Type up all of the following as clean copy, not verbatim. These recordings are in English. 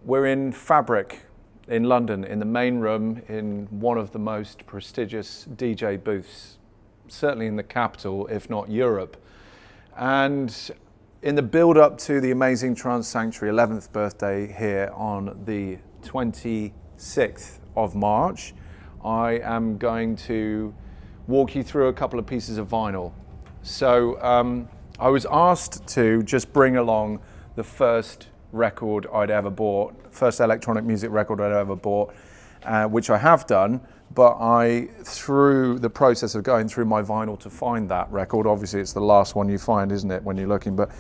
We're in Fabric in London, in the main room, in one of the most prestigious DJ booths, certainly in the capital, if not Europe. And in the build-up to the amazing Trance Sanctuary 11th birthday here on the 26th of March, I am going to walk you through a couple of pieces of vinyl. So I was asked to just bring along the first record I'd ever bought, first electronic music record I'd ever bought, which I have done, but through the process of going through my vinyl to find that record, obviously it's the last one you find, isn't it, when you're looking, but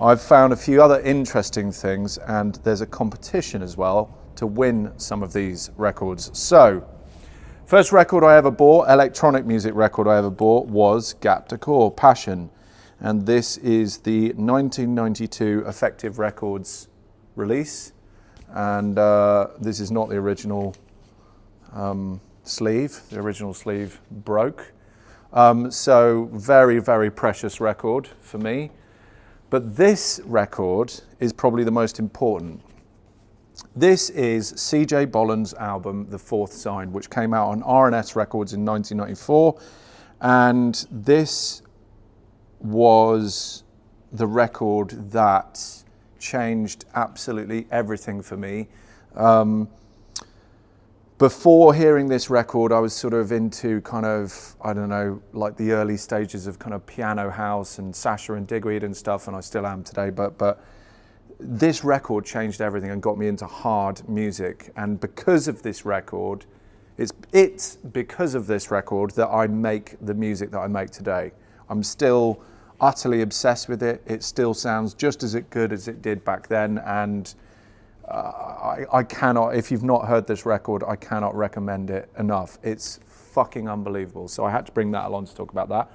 I've found a few other interesting things, and there's a competition as well to win some of these records. So, first record I ever bought, electronic music record I ever bought, was Gap Decor, Passion. And this is the 1992 Effective Records release. And this is not the original sleeve. The original sleeve broke. So very, very precious record for me. But this record is probably the most important. This is CJ Bolland's album, The Fourth Sign, which came out on R&S Records in 1994. And this was the record that changed absolutely everything for me. Before hearing this record, I was sort of into kind of, I don't know, like the early stages of kind of piano house and Sasha and Digweed and stuff, and I still am today, but this record changed everything and got me into hard music. And because of this record, it's because of this record that I make the music that I make today. I'm still utterly obsessed with it. It still sounds just as good as it did back then, and I cannot, if you've not heard this record, I cannot recommend it enough. It's fucking unbelievable. So I had to bring that along to talk about that.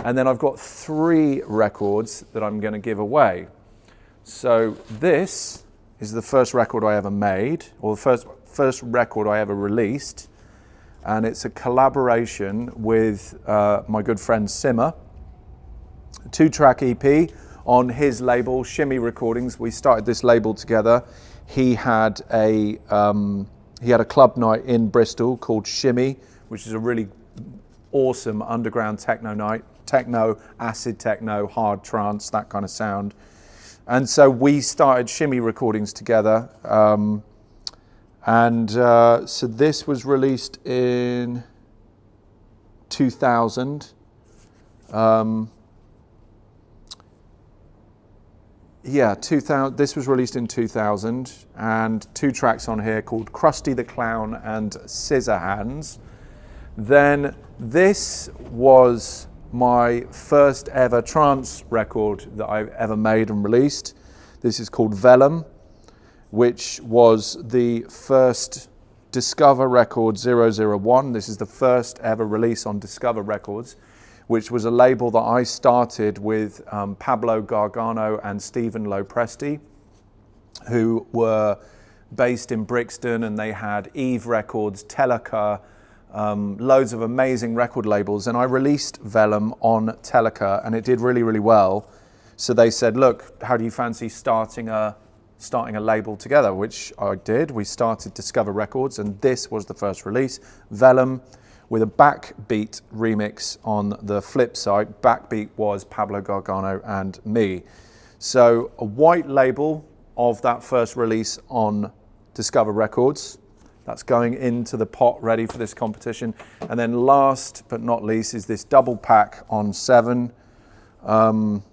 And then I've got 3 records that I'm going to give away. So this is the first record I ever made, or the first record I ever released, and it's a collaboration with my good friend Simmer. 2-track EP on his label, Shimmy Recordings. We started this label together. He had a club night in Bristol called Shimmy, which is a really awesome underground techno night. Techno, acid techno, hard trance, that kind of sound. And so we started Shimmy Recordings together. So this was released in 2000. This was released in 2000, and 2 tracks on here called Krusty the Clown and Scissor Hands. Then this was my first ever trance record that I ever made and released. This is called Vellum, which was the first Discover Record 001. This is the first ever release on Discover Records, which was a label that I started with Pablo Gargano and Stephen Lopresti, who were based in Brixton, and they had Eve Records, Teleka, loads of amazing record labels. And I released Vellum on Teleka, and it did really, really well. So they said, look, how do you fancy starting a label together? Which I did. We started Discover Records, and this was the first release, Vellum, with a backbeat remix on the flip side. Backbeat was Pablo Gargano and me. So a white label of that first release on Discover Records. That's going into the pot ready for this competition. And then last but not least is this double pack on 7. John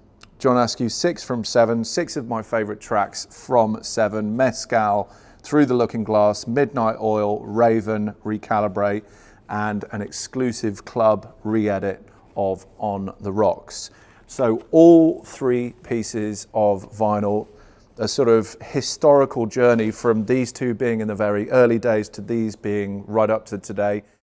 Askew 6 from 7. 6 of my favorite tracks from 7. Mescal, Through the Looking Glass, Midnight Oil, Raven, Recalibrate, and an exclusive club re-edit of On the Rocks. So all 3 pieces of vinyl, a sort of historical journey from these 2 being in the very early days to these being right up to today.